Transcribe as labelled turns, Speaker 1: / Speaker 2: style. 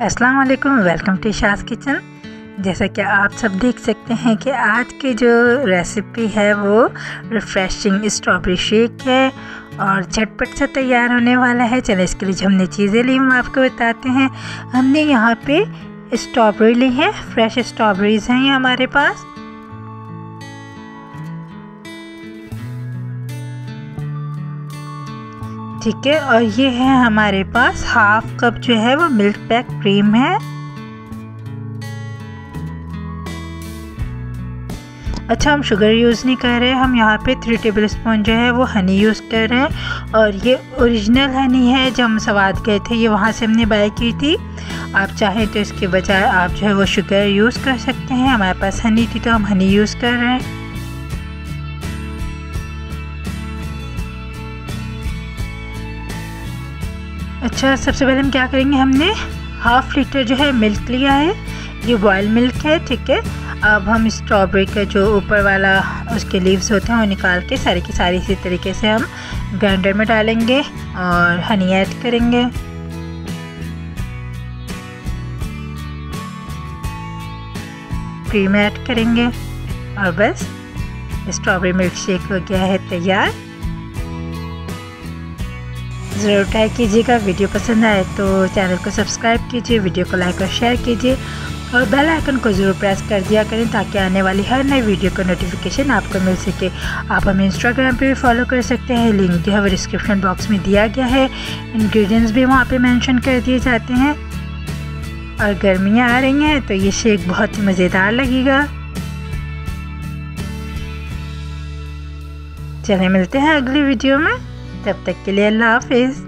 Speaker 1: अस्सलाम वालेकुम, welcome to Shaz kitchen. जैसा कि आप सब देख सकते हैं कि आज की जो रेसिपी है वो रिफ़्रेशिंग स्ट्रॉबेरी शेक है और झटपट से तैयार होने वाला है। चलिए इसके लिए जो हमने चीज़ें ली हम आपको बताते हैं। हमने यहाँ पे स्ट्रॉबेरी ली है, फ्रेश स्ट्रॉबेरीज़ हैं ये हमारे पास। ठीक है, और ये है हमारे पास हाफ कप जो है वो मिल्क पैक क्रीम है। अच्छा, हम शुगर यूज़ नहीं कर रहे, हम यहाँ पे 3 टेबलस्पून जो है वो हनी यूज़ कर रहे हैं और ये ओरिजिनल हनी है। जब हम सवाद गए थे ये वहाँ से हमने बाय की थी। आप चाहें तो इसके बजाय आप जो है वो शुगर यूज़ कर सकते हैं। हमारे पास हनी थी तो हम हनी यूज़ कर रहे हैं। अच्छा, सबसे पहले हम क्या करेंगे, हमने हाफ़ लीटर जो है मिल्क लिया है, ये बॉयल मिल्क है। ठीक है, अब हम स्ट्रॉबेरी का जो ऊपर वाला उसके लीव्स होते हैं वो निकाल के सारी की सारी इसी तरीके से हम ग्राइंडर में डालेंगे और हनी ऐड करेंगे। क्रीम ऐड करेंगे और बस स्ट्रॉबेरी मिल्क शेक हो गया है तैयार। ज़रूर ट्राई कीजिएगा। वीडियो पसंद आए तो चैनल को सब्सक्राइब कीजिए, वीडियो को लाइक और शेयर कीजिए और बेल आइकन को ज़रूर प्रेस कर दिया करें ताकि आने वाली हर नई वीडियो का नोटिफिकेशन आपको मिल सके। आप हमें इंस्टाग्राम पे भी फॉलो कर सकते हैं, लिंक जो है वो डिस्क्रिप्शन बॉक्स में दिया गया है। इंग्रेडिएंट्स भी वहाँ पे मेंशन कर दिए जाते हैं। और गर्मियाँ आ रही हैं तो ये शेक बहुत ही मज़ेदार लगेगा। चलिए मिलते हैं अगली वीडियो में, तब तक के लिए अल्लाह हाफिज़।